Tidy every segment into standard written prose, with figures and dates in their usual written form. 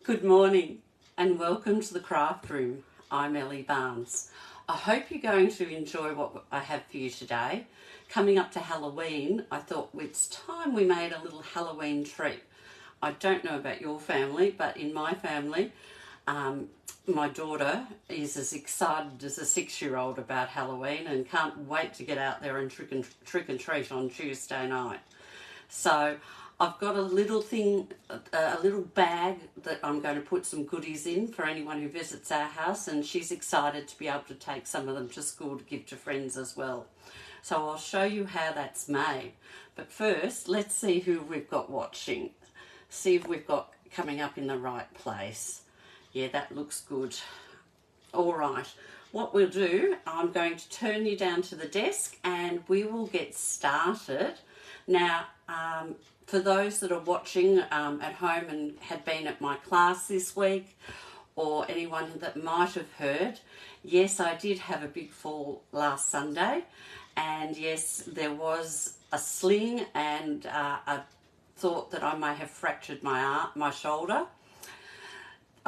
Good morning and welcome to the craft room. I'm Ellie Barnes. I hope you're going to enjoy what I have for you today. Coming up to Halloween, I thought it's time we made a little Halloween treat. I don't know about your family, but in my family, my daughter is as excited as a 6-year-old about Halloween and can't wait to get out there and trick and treat on Tuesday night. So I've got a little bag that I'm going to put some goodies in for anyone who visits our house, and she's excited to be able to take some of them to school to give to friends as well. So I'll show you how that's made. But first, let's see who we've got watching. See if we've got coming up in the right place. Yeah, that looks good. All right, what we'll do, I'm going to turn you down to the desk and we will get started. Now, for those that are watching at home and had been at my class this week, or anyone that might have heard, yes, I did have a big fall last Sunday, and yes, there was a sling, and I thought that I may have fractured my shoulder.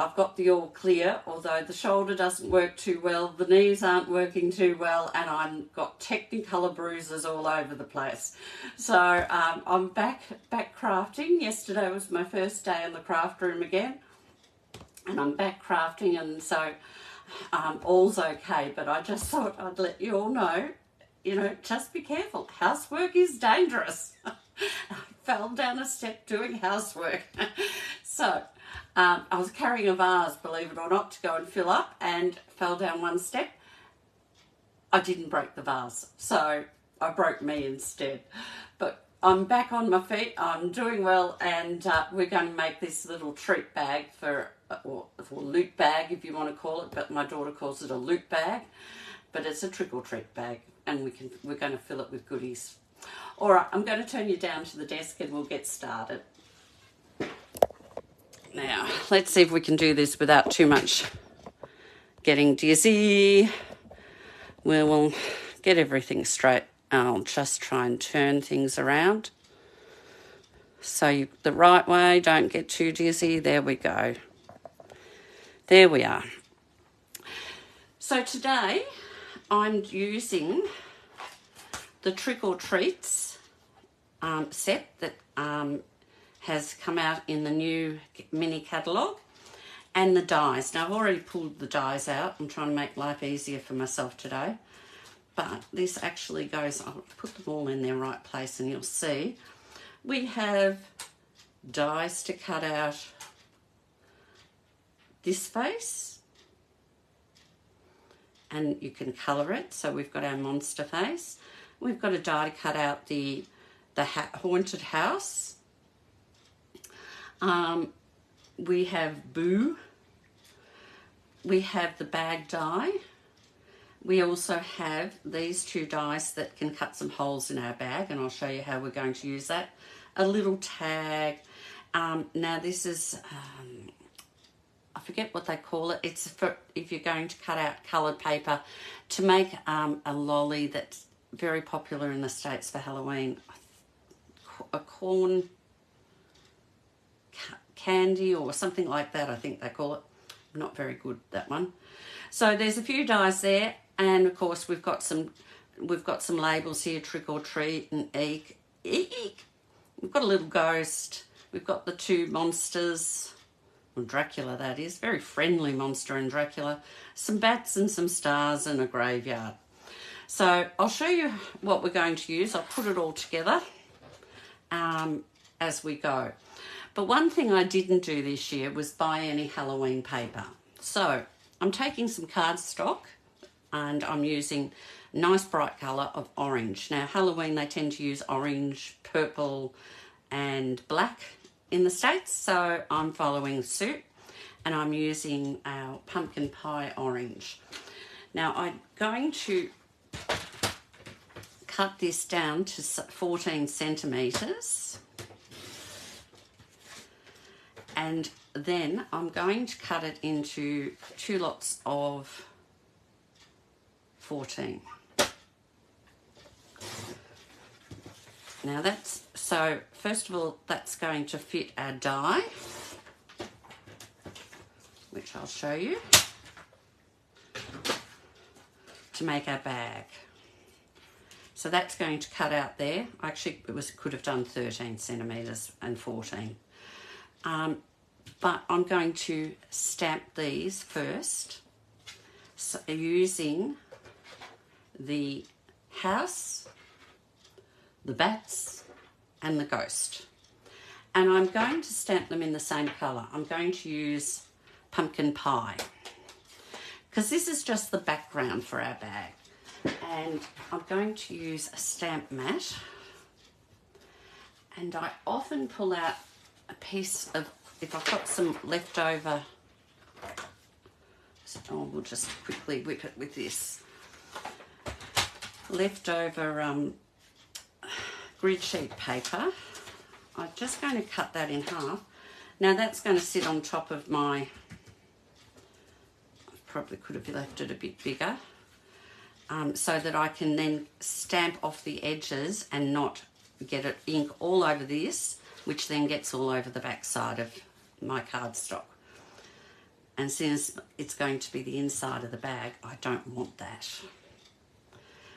I've got the all clear, although the shoulder doesn't work too well, the knees aren't working too well, and I've got Technicolor bruises all over the place. So I'm back crafting. Yesterday was my first day in the craft room again, and I'm back crafting, and so all's okay, but I just thought I'd let you all know, just be careful. Housework is dangerous. I fell down a step doing housework. So I was carrying a vase, believe it or not, to go and fill up, and fell down one step. I didn't break the vase, so I broke me instead. But I'm back on my feet, I'm doing well, and we're going to make this little treat bag or loot bag if you want to call it, but my daughter calls it a loot bag, but it's a trick or treat bag, and we're going to fill it with goodies. All right, I'm going to turn you down to the desk and we'll get started. Now, let's see if we can do this without too much getting dizzy. We will get everything straight. I'll just try and turn things around. So the right way, don't get too dizzy. There we go. There we are. So today, I'm using the Trick or Treats set that has come out in the new mini catalogue, and the dies. Now, I've already pulled the dies out. I'm trying to make life easier for myself today, but this actually goes, I'll put them all in their right place and you'll see. We have dies to cut out this face, and you can colour it. So we've got our monster face. We've got a die to cut out the haunted house. We have Boo. We have the bag die. We also have these two dies that can cut some holes in our bag, and I'll show you how we're going to use that. A little tag. Now this is, I forget what they call it. It's for if you're going to cut out coloured paper to make a lolly that's very popular in the States for Halloween. A corn candy or something like that, I think they call it. Not very good, that one. So there's a few dies there, and of course we've got some labels here: trick or treat and eek. We've got a little ghost. We've got the two monsters, well, Dracula that is, very friendly monster in Dracula. Some bats and some stars and a graveyard. So I'll show you what we're going to use. I'll put it all together as we go. But one thing I didn't do this year was buy any Halloween paper. So I'm taking some cardstock and I'm using nice bright colour of orange. Now Halloween they tend to use orange, purple and black in the States, so I'm following suit, and I'm using our pumpkin pie orange. Now I'm going to cut this down to 14 centimetres. And then I'm going to cut it into 2 lots of 14. Now so first of all, that's going to fit our die. which I'll show you, to make our bag. So that's going to cut out there. Actually, could have done 13 centimetres and 14. But I'm going to stamp these first, so using the house, the bats and the ghost. And I'm going to stamp them in the same colour. I'm going to use pumpkin pie, because this is just the background for our bag. And I'm going to use a stamp mat, and I often pull out a piece of, if I've got some leftover, we'll just quickly whip it with this, leftover grid sheet paper. I'm just going to cut that in half. Now that's going to sit on top of my, I probably could have left it a bit bigger, so that I can then stamp off the edges and not get ink all over this, which then gets all over the back side of my cardstock. And since it's going to be the inside of the bag, I don't want that.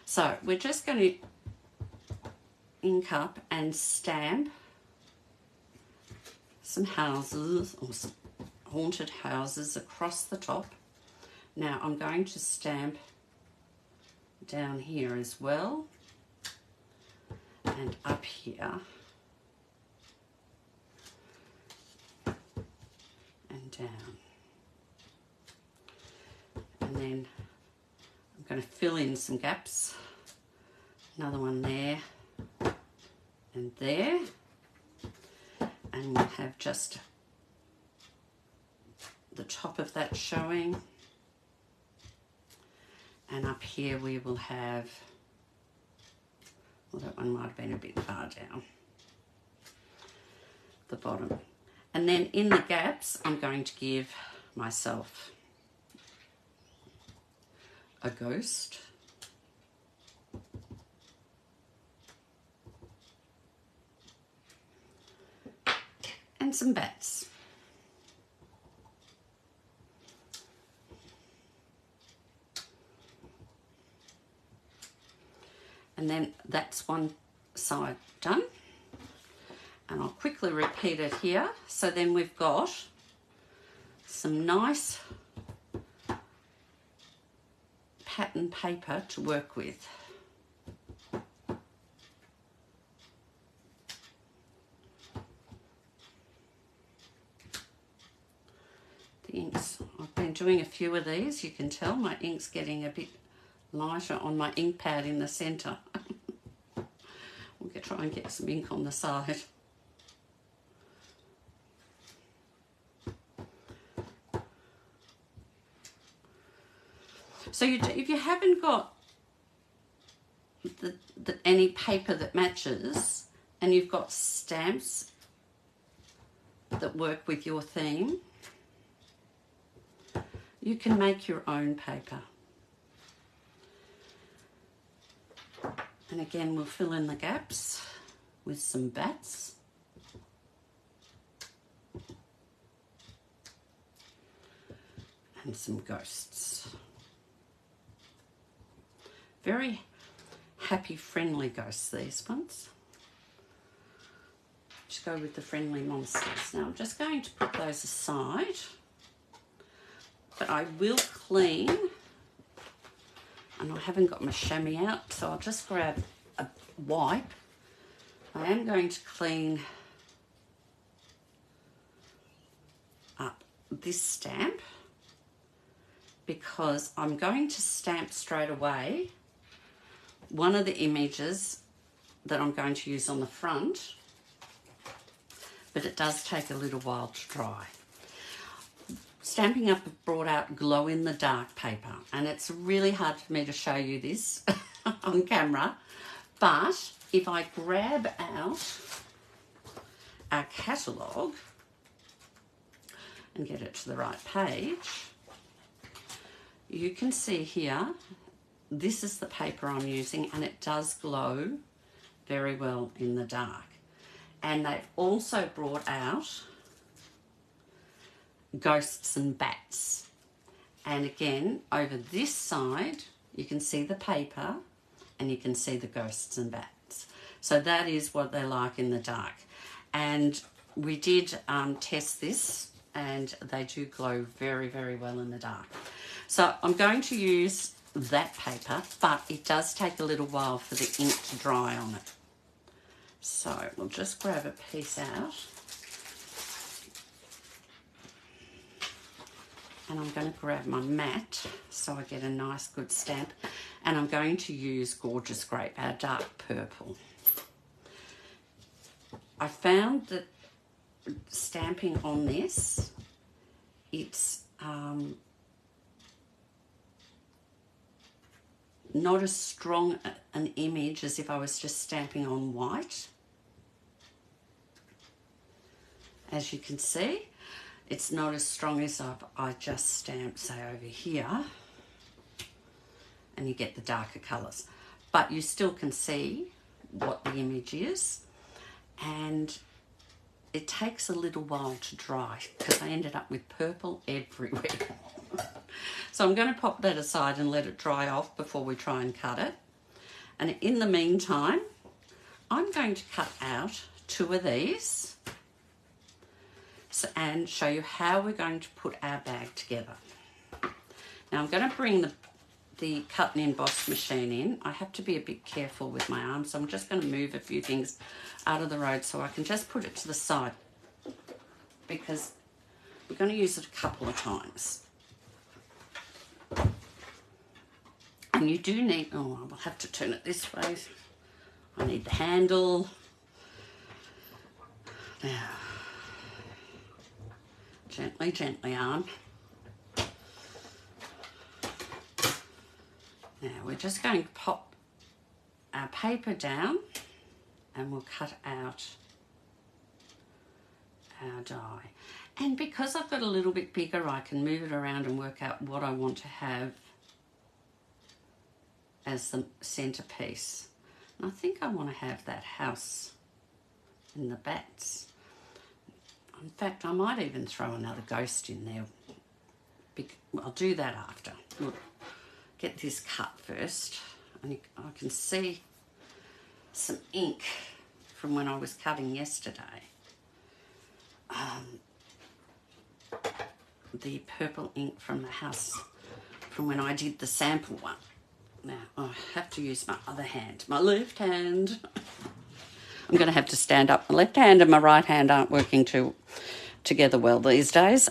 So we're just going to ink up and stamp some houses, or some haunted houses, across the top. Now I'm going to stamp down here as well, and up here, and down. And then I'm going to fill in some gaps. Another one there and there. And we'll have just the top of that showing. And up here we will have, well, that one might have been a bit far down, the bottom. And then in the gaps, I'm going to give myself a ghost, and some bats. And then that's one side done. And I'll quickly repeat it here. So then we've got some nice pattern paper to work with. The inks, I've been doing a few of these. You can tell my ink's getting a bit lighter on my ink pad in the centre. We'll try and get some ink on the side. So if you haven't got any paper that matches, and you've got stamps that work with your theme, you can make your own paper. And again, we'll fill in the gaps with some bats. And some ghosts. Very happy, friendly ghosts, these ones. Just go with the friendly monsters. Now I'm just going to put those aside, but I will clean, and I haven't got my chamois out, so I'll just grab a wipe. I am going to clean up this stamp, because I'm going to stamp straight away one of the images that I'm going to use on the front, but it does take a little while to dry. Stampin' Up have brought out glow in the dark paper, and it's really hard for me to show you this on camera, but if I grab out our catalogue and get it to the right page, you can see here, this is the paper I'm using, and it does glow very well in the dark. And they've also brought out ghosts and bats. And again, over this side, you can see the paper and you can see the ghosts and bats. So that is what they're like in the dark. And we did test this, and they do glow very, very well in the dark. So I'm going to use that paper, but it does take a little while for the ink to dry on it. So we'll just grab a piece out. And I'm going to grab my mat so I get a nice good stamp. And I'm going to use Gorgeous Grape, our dark purple. I found that stamping on this, it's not as strong an image as if I was just stamping on white. As you can see, it's not as strong as if I just stamp, say, over here, and you get the darker colours. But you still can see what the image is, and it takes a little while to dry because I ended up with purple everywhere. So I'm going to pop that aside and let it dry off before we try and cut it. And in the meantime, I'm going to cut out 2 of these and show you how we're going to put our bag together. Now I'm going to bring the cut and emboss machine in. I have to be a bit careful with my arm, so I'm just going to move a few things out of the road so I can just put it to the side, because we're going to use it a couple of times. And you do need, oh, I will have to turn it this way. I need the handle. Now, gently, gently, arm. Now we're just going to pop our paper down and we'll cut out our die. And because I've got a little bit bigger, I can move it around and work out what I want to have as the centerpiece. And I think I want to have that house and the bats. In fact, I might even throw another ghost in there. I'll do that after. We'll get this cut first. And I can see some ink from when I was cutting yesterday. The purple ink from the house from when I did the sample one. Now, I have to use my other hand, my left hand. I'm going to have to stand up. My left hand and my right hand aren't working together well these days.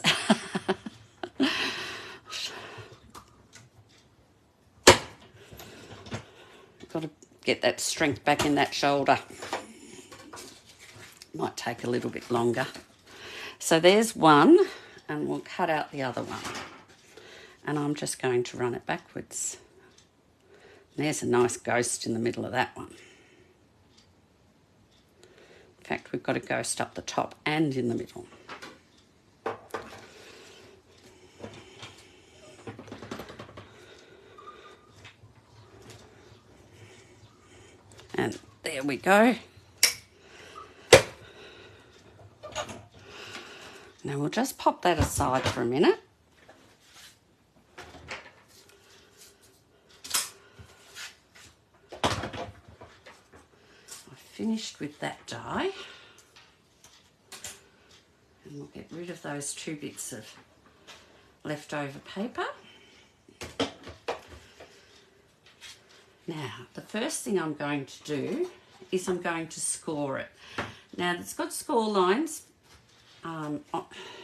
Got to get that strength back in that shoulder. Might take a little bit longer. So there's one, and we'll cut out the other one. And I'm just going to run it backwards. There's a nice ghost in the middle of that one. In fact, we've got a ghost up the top and in the middle. And there we go. Now we'll just pop that aside for a minute. Finished with that die, and we'll get rid of those 2 bits of leftover paper. Now the first thing I'm going to do is I'm going to score it. Now it's got score lines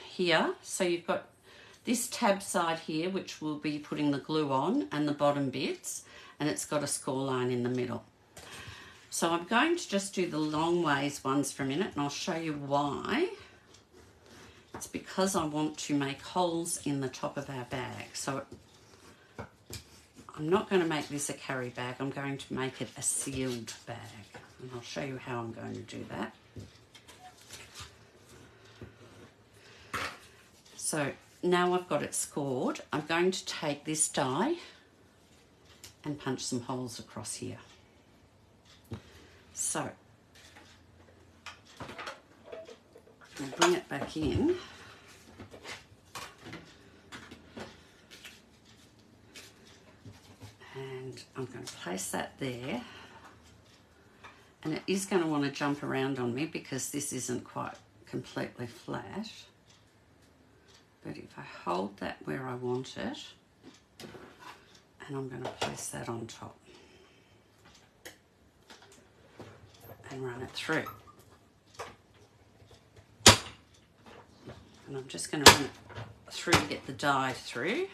here, so you've got this tab side here which will be putting the glue on, and the bottom bits, and it's got a score line in the middle. So I'm going to just do the long ways ones for a minute, and I'll show you why. It's because I want to make holes in the top of our bag. So I'm not going to make this a carry bag, I'm going to make it a sealed bag. And I'll show you how I'm going to do that. So now I've got it scored, I'm going to take this die and punch some holes across here. So, I'll bring it back in. And I'm going to place that there. And it is going to want to jump around on me because this isn't quite completely flat. But if I hold that where I want it, and I'm going to place that on top and run it through. And I'm just going to run it through to get the dye through.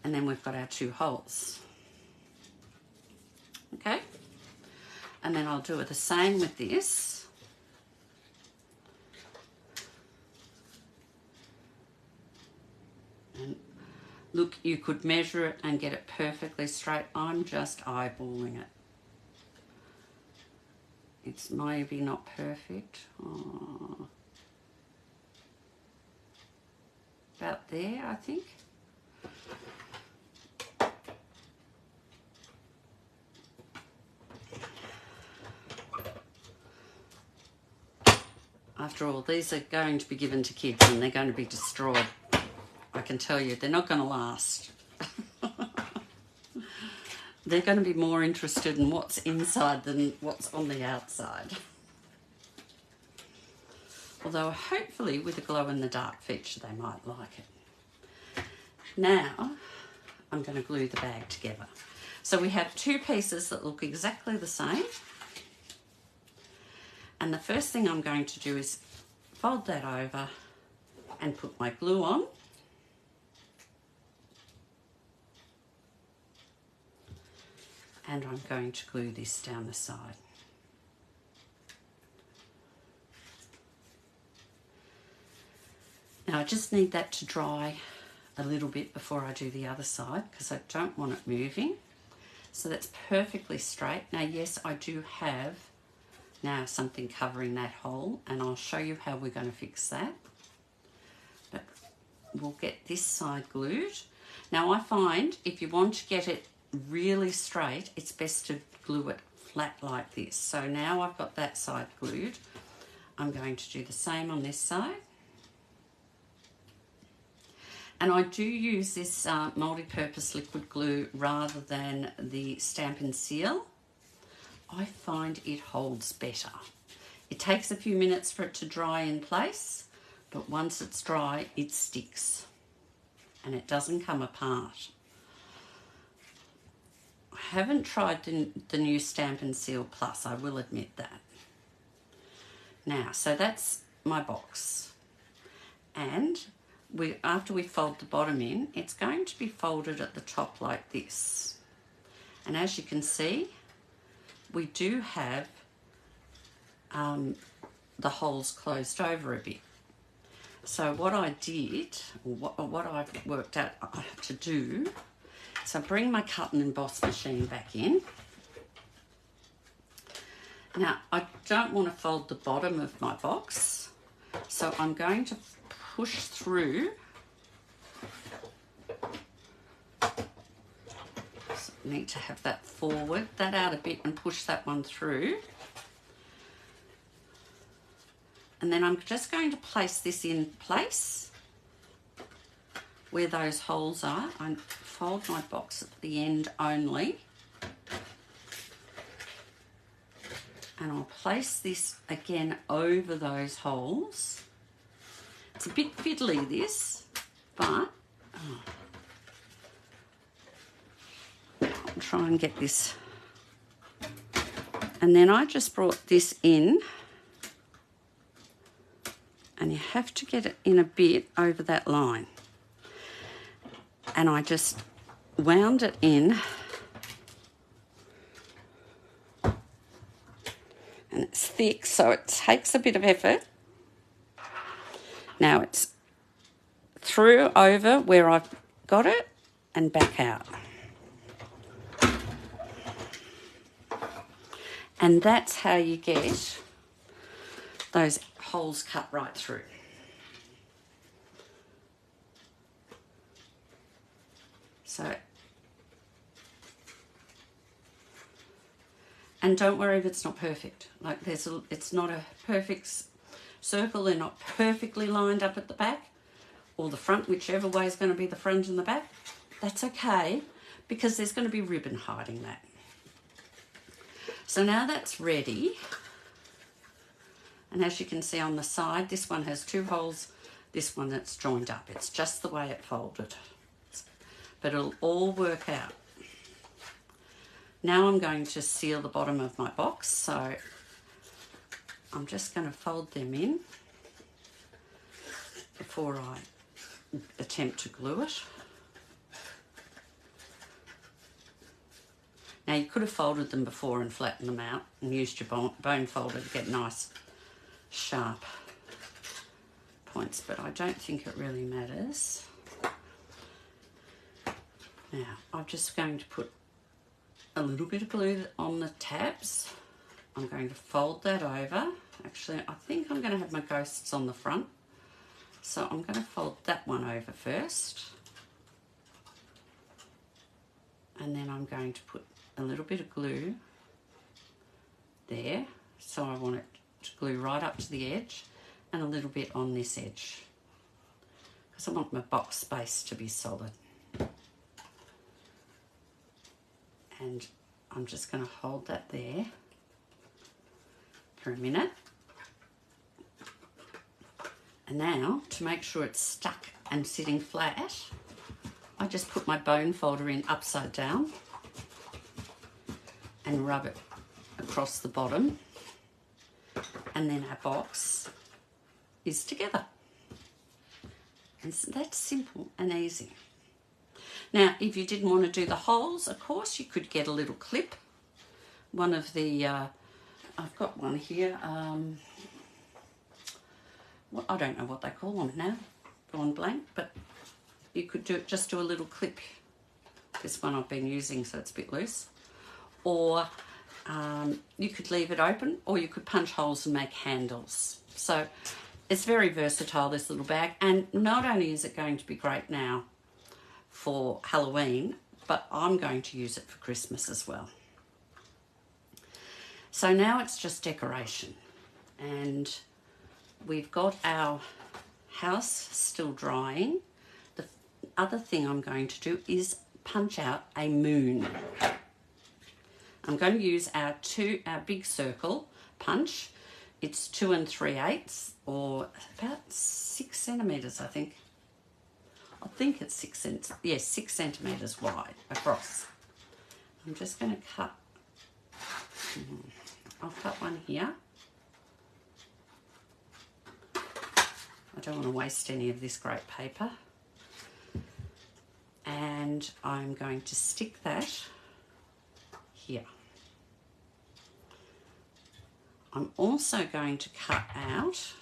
And then we've got our 2 holes. Okay? And then I'll do it the same with this. And look, you could measure it and get it perfectly straight. I'm just eyeballing it. It's maybe not perfect. Oh. About there, I think. After all, these are going to be given to kids and they're going to be destroyed. I can tell you, they're not going to last. They're going to be more interested in what's inside than what's on the outside. Although hopefully with a glow-in-the-dark feature they might like it. Now I'm going to glue the bag together. So we have 2 pieces that look exactly the same. And the first thing I'm going to do is fold that over and put my glue on. And I'm going to glue this down the side. Now I just need that to dry a little bit before I do the other side because I don't want it moving. So that's perfectly straight. Now yes, I do have now something covering that hole and I'll show you how we're going to fix that. But we'll get this side glued. Now I find if you want to get it really straight, it's best to glue it flat like this. So now I've got that side glued. I'm going to do the same on this side. And I do use this multi-purpose liquid glue rather than the Stamp and Seal. I find it holds better. It takes a few minutes for it to dry in place, but once it's dry, it sticks and it doesn't come apart. I haven't tried the new Stamp and Seal Plus, I will admit that. Now, so that's my box. And after we fold the bottom in, it's going to be folded at the top like this. And as you can see, we do have the holes closed over a bit. So what I did, or what I've worked out to do, so I bring my cut and emboss machine back in. Now, I don't want to fold the bottom of my box, so I'm going to push through. So I need to have that forward, that out a bit and push that one through. And then I'm just going to place this in place where those holes are. I fold my box at the end only. And I'll place this again over those holes. It's a bit fiddly this, but I'll try and get this. And then I just brought this in, and you have to get it in a bit over that line. And I just wound it in, and it's thick, so it takes a bit of effort. Now it's through over where I've got it and back out. And that's how you get those holes cut right through. So, and don't worry if it's not perfect. Like it's not a perfect circle. They're not perfectly lined up at the back or the front, whichever way is going to be the front and the back. that's okay because there's going to be ribbon hiding that. So now that's ready, and as you can see on the side, this one has 2 holes, this one that's joined up. It's just the way it folded, but it'll all work out. Now I'm going to seal the bottom of my box, so I'm just going to fold them in before I attempt to glue it. Now you could have folded them before and flattened them out and used your bone folder to get nice sharp points, but I don't think it really matters. Now I'm just going to put a little bit of glue on the tabs. I'm going to fold that over. Actually, I think I'm going to have my ghosts on the front, so I'm going to fold that one over first, and then I'm going to put a little bit of glue there, so I want it to glue right up to the edge, and a little bit on this edge because I want my box space to be solid. And I'm just going to hold that there for a minute. And now, to make sure it's stuck and sitting flat, I just put my bone folder in upside down and rub it across the bottom, and then our box is together. And so that's simple and easy. Now, if you didn't want to do the holes, of course, you could get a little clip. One of the, I've got one here, well, I don't know what they call them now, gone blank, but you could just do a little clip. This one I've been using, so it's a bit loose. Or you could leave it open, or you could punch holes and make handles. So it's very versatile, this little bag, and not only is it going to be great now for Halloween, but I'm going to use it for Christmas as well. So now it's just decoration, and we've got our house still drying. The other thing I'm going to do is punch out a moon. I'm going to use our big circle punch. It's 2 3/8, or about 6 centimetres, I think. I think it's 6 centimetres wide across. I'm just going to cut. I'll cut one here. I don't want to waste any of this great paper. And I'm going to stick that here. I'm also going to cut out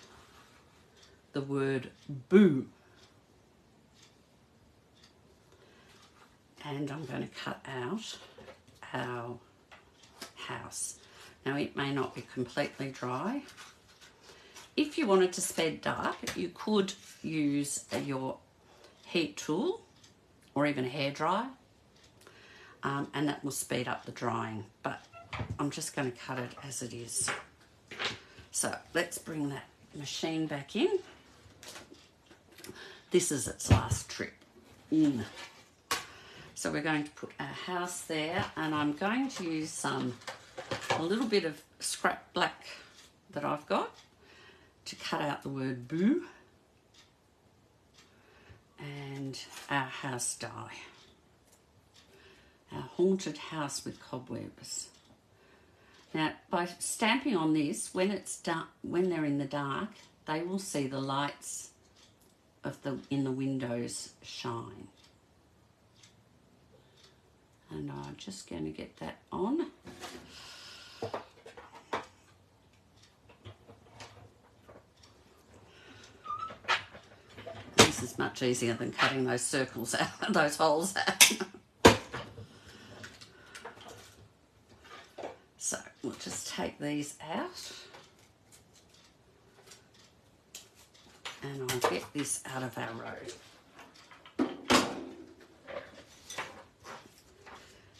the word boo. And I'm going to cut out our house. Now, it may not be completely dry. If you wanted to speed dark, you could use your heat tool or even a hairdryer, and that will speed up the drying. But I'm just going to cut it as it is. So let's bring that machine back in. This is its last trip in. So we're going to put our house there, and I'm going to use a little bit of scrap black that I've got to cut out the word boo and our house die. Our haunted house with cobwebs. Now, by stamping on this, when it's dark, when they're in the dark, they will see the lights in the windows shine. And I'm just going to get that on. This is much easier than cutting those circles out, those holes out. So we'll just take these out. And I'll get this out of our road.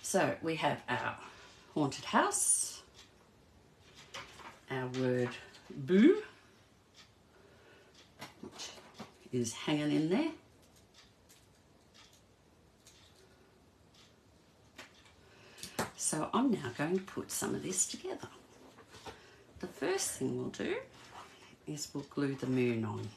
So we have our haunted house, our word boo, which is hanging in there, So I'm now going to put some of this together. The first thing we'll do is we'll glue the moon on.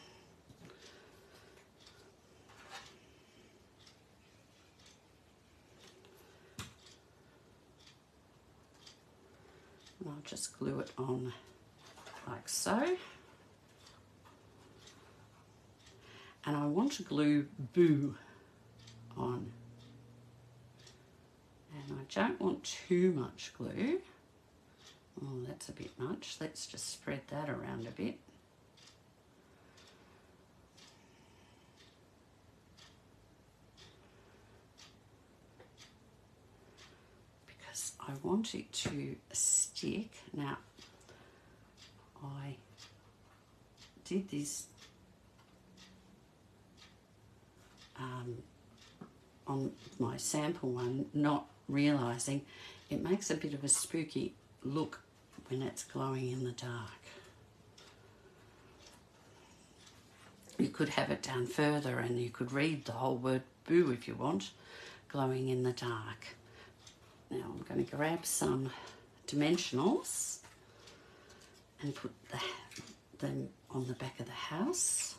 And I'll just glue it on like so. And I want to glue Boo on. And I don't want too much glue. Oh, that's a bit much. Let's just spread that around a bit. Because I want it to stick. Now, I did this on my sample one, not realising it makes a bit of a spooky look when it's glowing in the dark. You could have it down further and you could read the whole word Boo if you want, glowing in the dark. Now I'm going to grab some dimensionals and put them on the back of the house.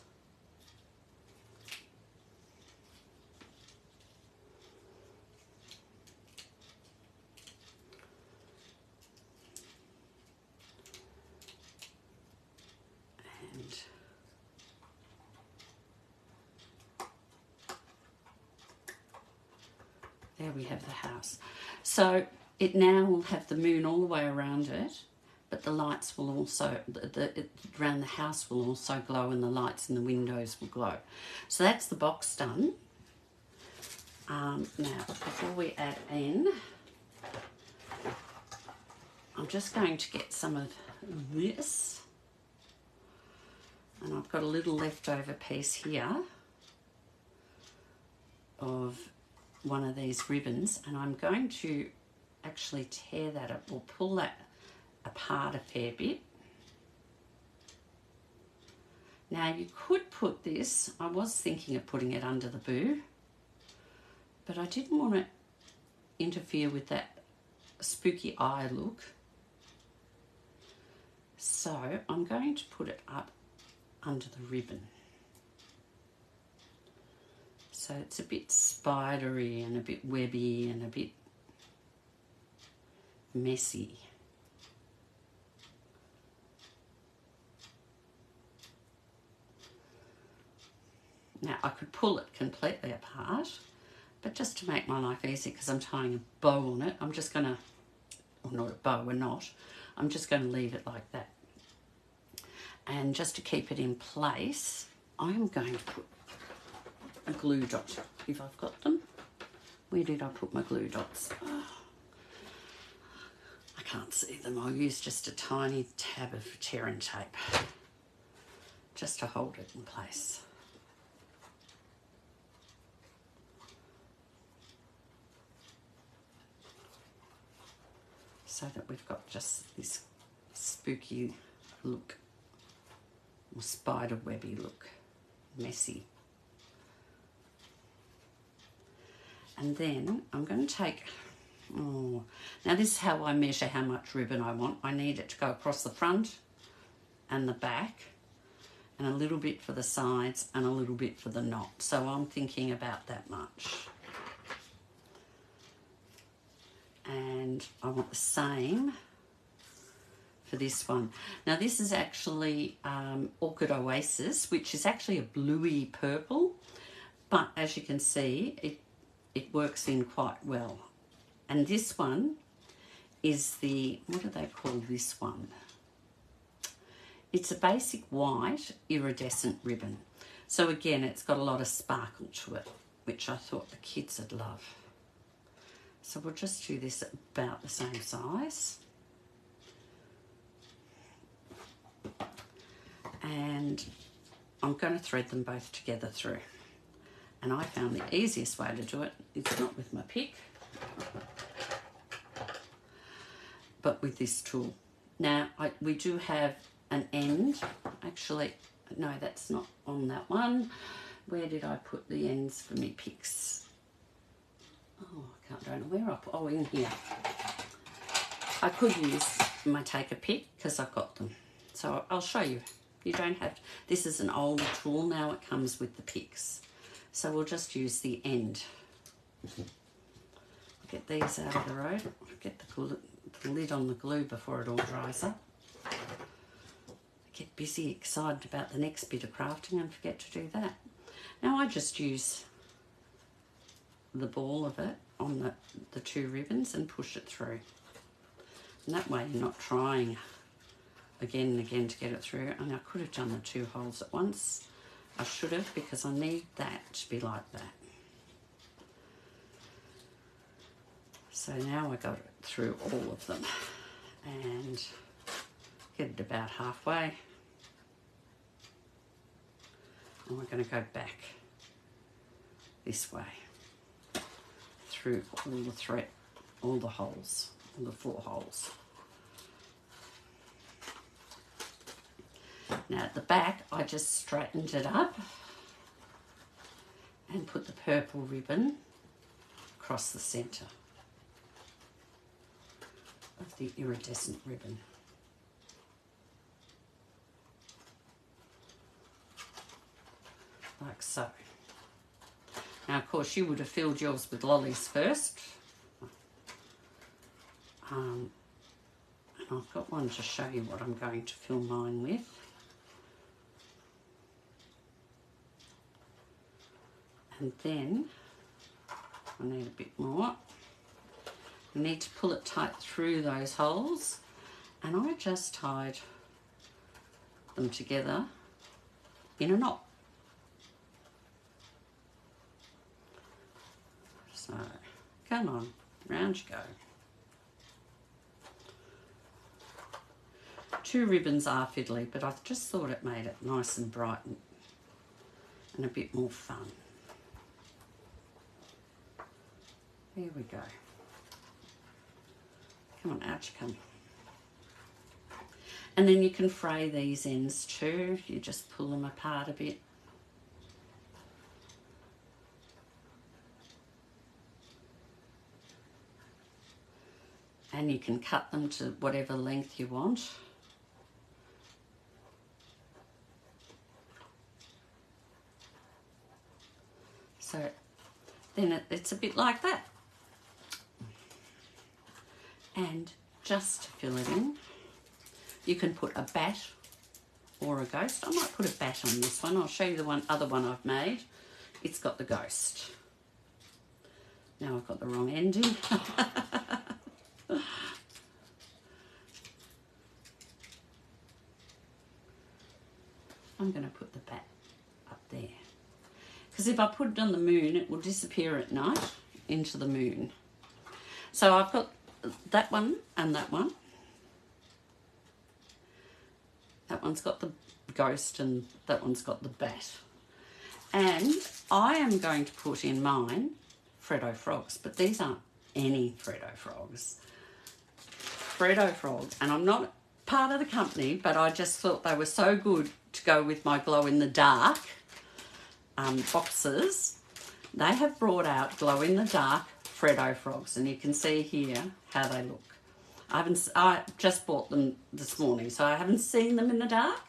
There we have the house. So it now will have the moon all the way around it, but the lights will also, around the house will also glow, and the lights in the windows will glow. So that's the box done. Now, before we add in, I'm just going to get some of this. And I've got a little leftover piece here of one of these ribbons, and I'm going to actually tear that up or pull that apart a fair bit. Now you could put this, I was thinking of putting it under the Boo, but I didn't want to interfere with that spooky eye look. So I'm going to put it up under the ribbon. So it's a bit spidery and a bit webby and a bit messy. Now I could pull it completely apart, but just to make my life easy, because I'm tying a bow on it, I'm just going to, or not a bow, we're not, I'm just going to leave it like that. And just to keep it in place, I'm going to put a glue dot, if I've got them. Where did I put my glue dots? Oh, I can't see them. I'll use just a tiny tab of tear and tape just to hold it in place. So that we've got just this spooky look, or spider webby look, messy. And then I'm going to take, now this is how I measure how much ribbon I want. I need it to go across the front and the back, and a little bit for the sides and a little bit for the knot. So I'm thinking about that much. And I want the same for this one. Now this is actually Orchid Oasis, which is actually a bluey purple, but as you can see, it works in quite well. And this one is the, what do they call this one? It's a basic white iridescent ribbon. So again, it's got a lot of sparkle to it, which I thought the kids would love. So we'll just do this at about the same size. And I'm going to thread them both together through. And I found the easiest way to do it is not with my pick, but with this tool. Now, we do have an end. Actually, no, that's not on that one. Where did I put the ends for me picks? Oh, I don't know where I put, oh, in here. I could use my take a pick because I've got them. So I'll show you. You don't have to. This is an older tool now. It comes with the picks. So we'll just use the end. Get these out of the road. Get the lid on the glue before it all dries up. Get busy, excited about the next bit of crafting and forget to do that. Now I just use the ball of it on the two ribbons and push it through. And that way you're not trying again and again to get it through. And I could have done the 2 holes at once. I should have, because I need that to be like that. So now I got it through all of them and get it about halfway. And we're going to go back this way through all the holes, all the 4 holes. Now at the back, I just straightened it up and put the purple ribbon across the centre of the iridescent ribbon. Like so. Now of course you would have filled yours with lollies first. And I've got one to show you what I'm going to fill mine with. And then I need a bit more. You need to pull it tight through those holes, and I just tied them together in a knot. So come on, round you go. 2 ribbons are fiddly, but I just thought it made it nice and bright and a bit more fun. There we go. Come on, out you come. And then you can fray these ends too. You just pull them apart a bit. And you can cut them to whatever length you want. So then it's a bit like that. And just to fill it in, you can put a bat or a ghost. I might put a bat on this one. I'll show you the other one I've made. It's got the ghost. Now I've got the wrong ending. I'm going to put the bat up there. Because if I put it on the moon, it will disappear at night into the moon. So I've got that one and that one. That one's got the ghost and that one's got the bat. And I am going to put in mine Freddo frogs, but these aren't any Freddo frogs. Freddo frog, and I'm not part of the company, but I just thought they were so good to go with my glow-in-the-dark boxes. They have brought out glow-in-the-dark Freddo frogs, and you can see here how they look. I just bought them this morning, so I haven't seen them in the dark,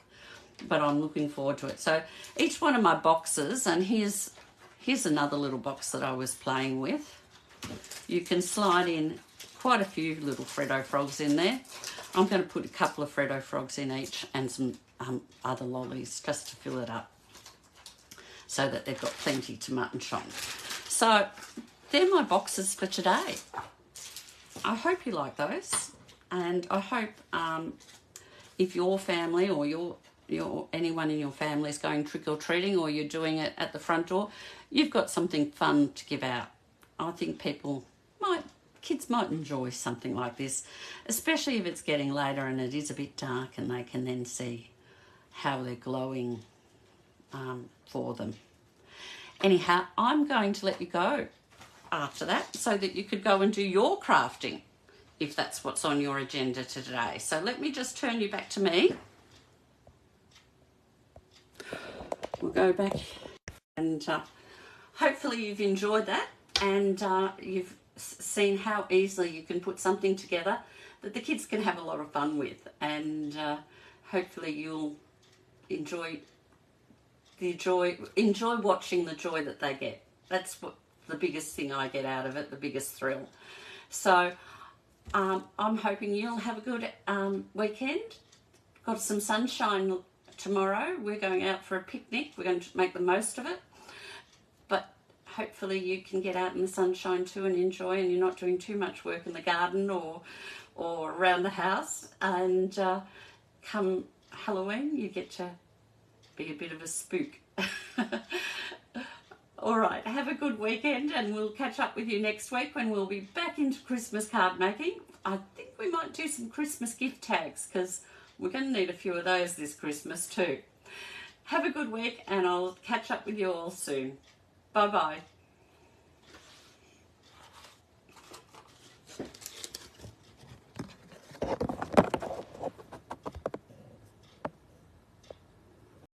but I'm looking forward to it. So each one of my boxes, and here's another little box that I was playing with. You can slide in quite a few little Freddo frogs in there. I'm going to put a couple of Freddo frogs in each and some other lollies just to fill it up so that they've got plenty to mutton chop. So they're my boxes for today. I hope you like those, and I hope if your family or anyone in your family is going trick-or-treating, or you're doing it at the front door, you've got something fun to give out. I think kids might enjoy something like this, especially if it's getting later and it is a bit dark and they can then see how they're glowing for them. Anyhow, I'm going to let you go after that so that you could go and do your crafting if that's what's on your agenda today. So let me just turn you back to me. We'll go back, and hopefully you've enjoyed that, and you've seen how easily you can put something together that the kids can have a lot of fun with, and hopefully you'll enjoy watching the joy that they get. That's what the biggest thing I get out of it, the biggest thrill. So I'm hoping you'll have a good weekend. Got some sunshine tomorrow. We're going out for a picnic. We're going to make the most of it. But hopefully you can get out in the sunshine too and enjoy, and you're not doing too much work in the garden or around the house. And come Halloween, you get to be a bit of a spook. All right, have a good weekend, and we'll catch up with you next week when we'll be back into Christmas card making. I think we might do some Christmas gift tags, because we're going to need a few of those this Christmas too. Have a good week, and I'll catch up with you all soon. Bye-bye.